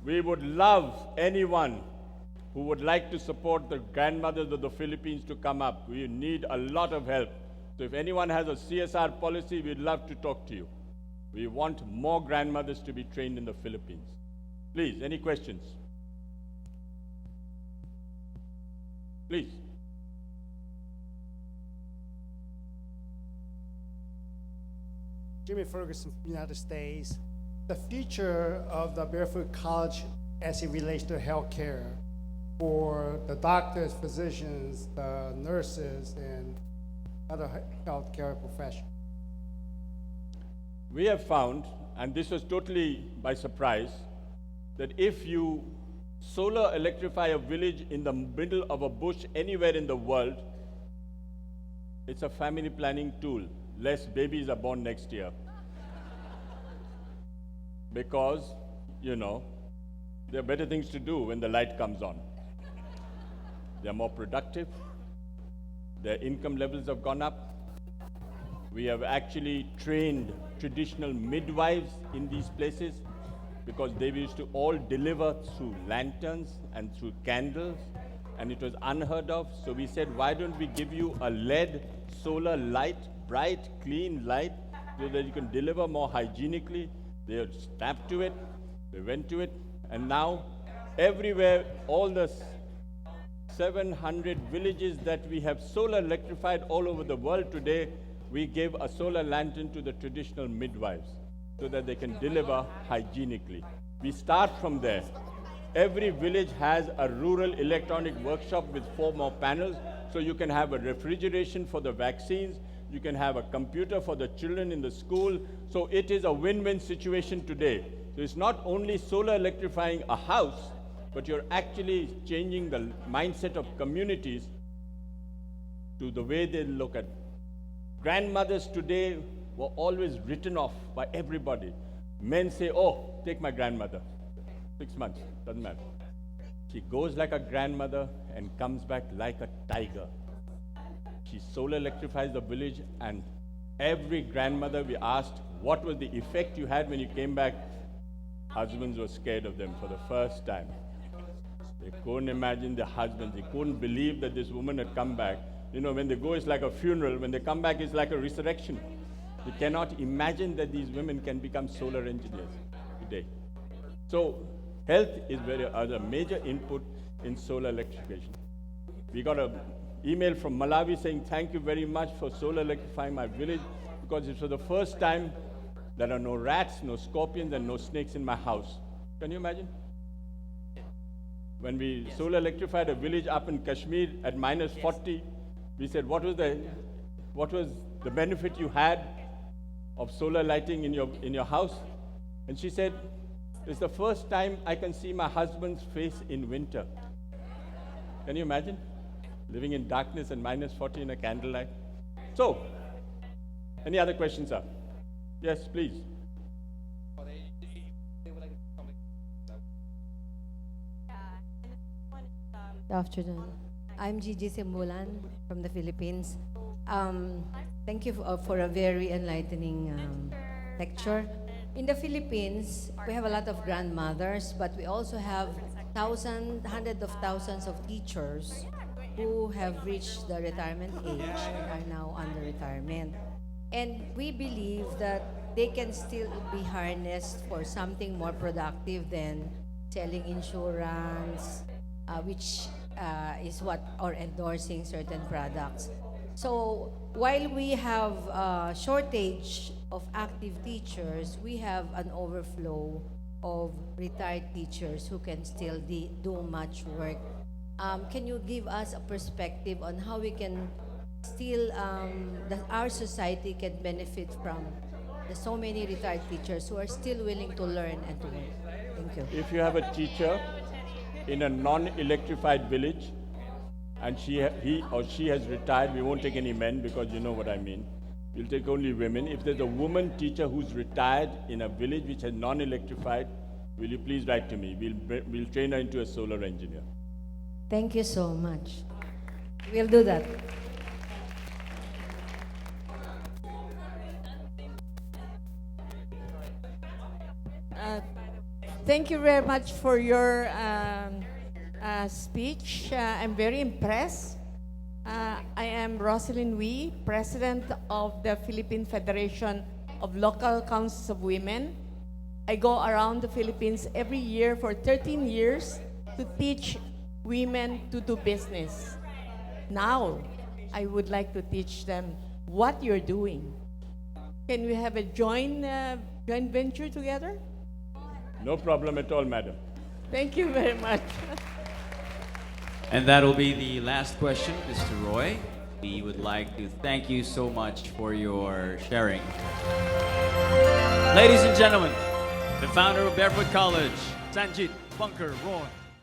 We would love anyone who would like to support the grandmothers of the Philippines to come up. We need a lot of help. So if anyone has a CSR policy, we'd love to talk to you. We want more grandmothers to be trained in the Philippines. Please, any questions? Please. Jimmy Ferguson from the United States. The future of the Barefoot College as it relates to healthcare for the doctors, physicians, the nurses, and other healthcare professionals. We have found, and this was totally by surprise, that if you solar electrify a village in the middle of a bush anywhere in the world, it's a family planning tool. Less babies are born next year. Because, you know, there are better things to do when the light comes on. They're more productive. Their income levels have gone up. We have actually trained traditional midwives in these places because they used to all deliver through lanterns and through candles, and it was unheard of. So we said, why don't we give you a LED solar light, bright, clean light, so that you can deliver more hygienically. They snapped to it, they went to it, and now everywhere, all the 700 villages that we have solar electrified all over the world today, we give a solar lantern to the traditional midwives so that they can deliver hygienically. We start from there. Every village has a rural electronic workshop with 4 more panels, so you can have a refrigeration for the vaccines, you can have a computer for the children in the school, so it is a win-win situation today. So it's not only solar electrifying a house, but you're actually changing the mindset of communities to the way they look at. Grandmothers today were always written off by everybody. Men say, oh, take my grandmother. 6 months, doesn't matter. She goes like a grandmother and comes back like a tiger. She solar electrifies the village, and every grandmother we asked, what was the effect you had when you came back? Husbands were scared of them for the first time. They couldn't imagine their husbands. They couldn't believe that this woman had come back. You know, when they go, it's like a funeral. When they come back, it's like a resurrection. You cannot imagine that these women can become solar engineers today. So health is a major input in solar electrification. We got an email from Malawi saying, thank you very much for solar electrifying my village, because it was the first time there are no rats, no scorpions, and no snakes in my house. Can you imagine? When we solar electrified a village up in Kashmir at minus 40, we said, what was the benefit you had of solar lighting in your house? And she said, it's the first time I can see my husband's face in winter. Can you imagine? Living in darkness and minus 40 in a candlelight. So, any other questions, sir? Yes, please. Good afternoon. I'm Gigi Simbulan from the Philippines. Thank you for a very enlightening lecture. In the Philippines, we have a lot of grandmothers, but we also have hundreds of thousands of teachers who have reached the retirement age and are now under retirement. And we believe that they can still be harnessed for something more productive than selling insurance, which is what, or endorsing certain products. So while we have a shortage of active teachers, we have an overflow of retired teachers who can still do much work. Can you give us a perspective on how we can still, that our society can benefit from the so many retired teachers who are still willing to learn and to work? Thank you. If you have a teacher in a non-electrified village, and he or she has retired, we won't take any men because you know what I mean. We'll take only women. If there's a woman teacher who's retired in a village which is non-electrified, will you please write to me? We'll train her into a solar engineer. Thank you so much. We'll do that. Thank you very much for your speech. I'm very impressed. I am Rosalyn Wee, President of the Philippine Federation of Local Councils of Women. I go around the Philippines every year for 13 years to teach women to do business. Now, I would like to teach them what you're doing. Can we have a joint venture together? No problem at all, madam. Thank you very much. And that'll be the last question, Mr. Roy. We would like to thank you so much for your sharing. Ladies and gentlemen, the founder of Barefoot College, Sanjit Bunker Roy.